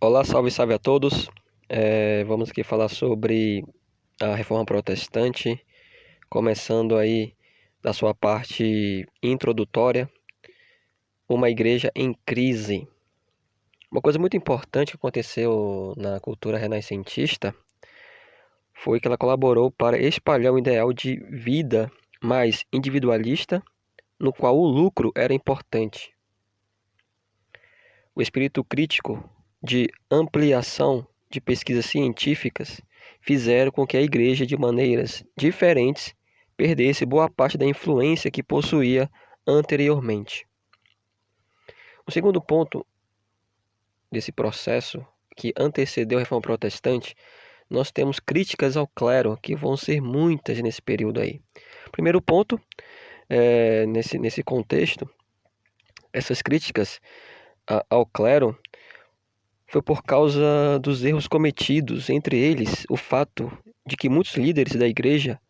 Olá, salve, salve a todos. Vamos aqui falar sobre a Reforma Protestante, começando aí da sua parte introdutória, uma igreja em crise. Uma coisa muito importante que aconteceu na cultura renascentista foi que ela colaborou para espalhar um ideal de vida mais individualista, no qual o lucro era importante. O espírito crítico de ampliação de pesquisas científicas fizeram com que a igreja, de maneiras diferentes, perdesse boa parte da influência que possuía anteriormente. O segundo ponto desse processo que antecedeu a Reforma Protestante, nós temos críticas ao clero, que vão ser muitas nesse período aí. Primeiro ponto, nesse contexto, essas críticas ao clero foi por causa dos erros cometidos, entre eles o fato de que muitos líderes da igreja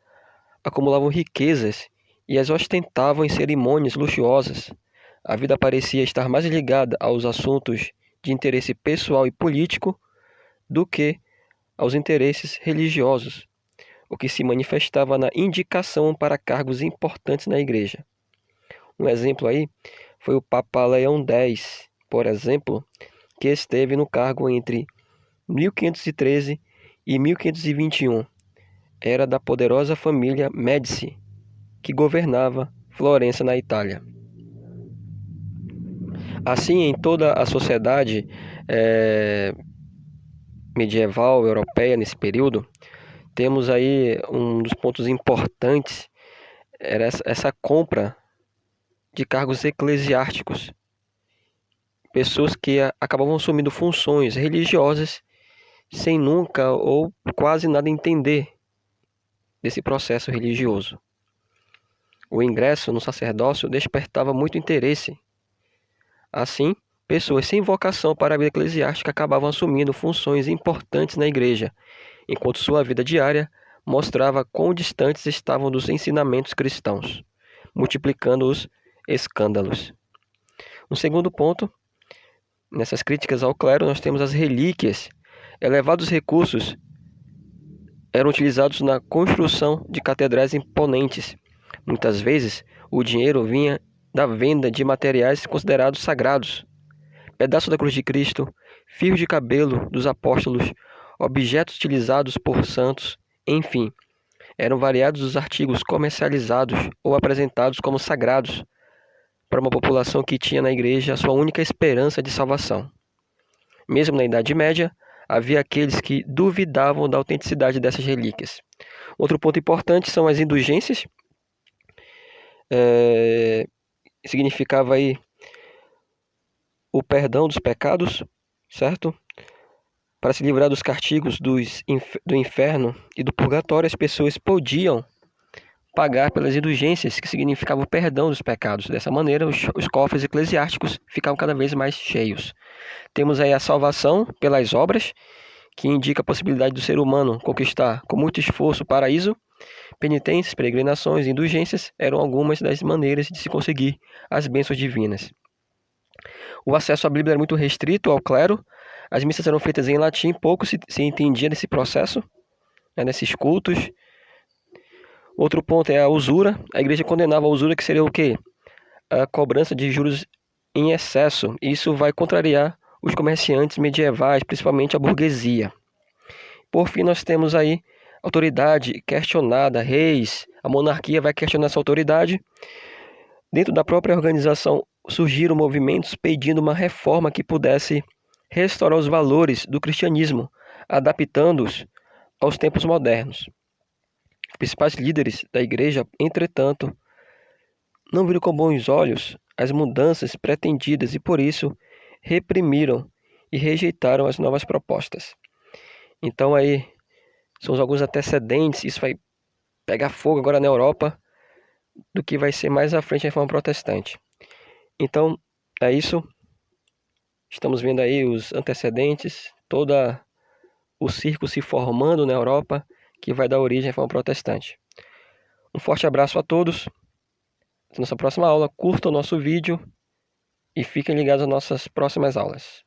acumulavam riquezas e as ostentavam em cerimônias luxuosas. A vida parecia estar mais ligada aos assuntos de interesse pessoal e político do que aos interesses religiosos, o que se manifestava na indicação para cargos importantes na igreja. Um exemplo aí foi o Papa Leão X, por exemplo, que esteve no cargo entre 1513 e 1521. Era da poderosa família Médici, que governava Florença, na Itália. Assim, em toda a sociedade medieval europeia nesse período, temos aí um dos pontos importantes, era essa compra de cargos eclesiásticos. Pessoas que acabavam assumindo funções religiosas sem nunca ou quase nada entender desse processo religioso. O ingresso no sacerdócio despertava muito interesse. Assim, pessoas sem vocação para a vida eclesiástica acabavam assumindo funções importantes na igreja, enquanto sua vida diária mostrava quão distantes estavam dos ensinamentos cristãos, multiplicando os escândalos. Um segundo ponto, nessas críticas ao clero, nós temos as relíquias. Elevados recursos eram utilizados na construção de catedrais imponentes. Muitas vezes, o dinheiro vinha da venda de materiais considerados sagrados. Pedaços da cruz de Cristo, fios de cabelo dos apóstolos, objetos utilizados por santos, enfim, eram variados os artigos comercializados ou apresentados como sagrados para uma população que tinha na igreja a sua única esperança de salvação. Mesmo na Idade Média, havia aqueles que duvidavam da autenticidade dessas relíquias. Outro ponto importante são as indulgências. Significava aí o perdão dos pecados, certo? Para se livrar dos castigos do inferno e do purgatório, as pessoas podiam pagar pelas indulgências, que significava o perdão dos pecados. Dessa maneira, os cofres eclesiásticos ficavam cada vez mais cheios. Temos aí a salvação pelas obras, que indica a possibilidade do ser humano conquistar com muito esforço o paraíso. Penitências, peregrinações e indulgências eram algumas das maneiras de se conseguir as bênçãos divinas. O acesso à Bíblia era muito restrito ao clero. As missas eram feitas em latim, pouco se entendia nesse processo, nesses cultos. Outro ponto é a usura. A igreja condenava a usura, que seria o quê? A cobrança de juros em excesso. Isso vai contrariar os comerciantes medievais, principalmente a burguesia. Por fim, nós temos aí autoridade questionada, reis. A monarquia vai questionar essa autoridade. Dentro da própria organização surgiram movimentos pedindo uma reforma que pudesse restaurar os valores do cristianismo, adaptando-os aos tempos modernos. Os principais líderes da igreja, entretanto, não viram com bons olhos as mudanças pretendidas e, por isso, reprimiram e rejeitaram as novas propostas. Então, aí, são alguns antecedentes, isso vai pegar fogo agora na Europa, do que vai ser mais à frente a Reforma Protestante. Então, é isso. Estamos vendo aí os antecedentes, todo o circo se formando na Europa, que vai dar origem à Reforma Protestante. Um forte abraço a todos. Até nossa próxima aula. Curtam o nosso vídeo e fiquem ligados às nossas próximas aulas.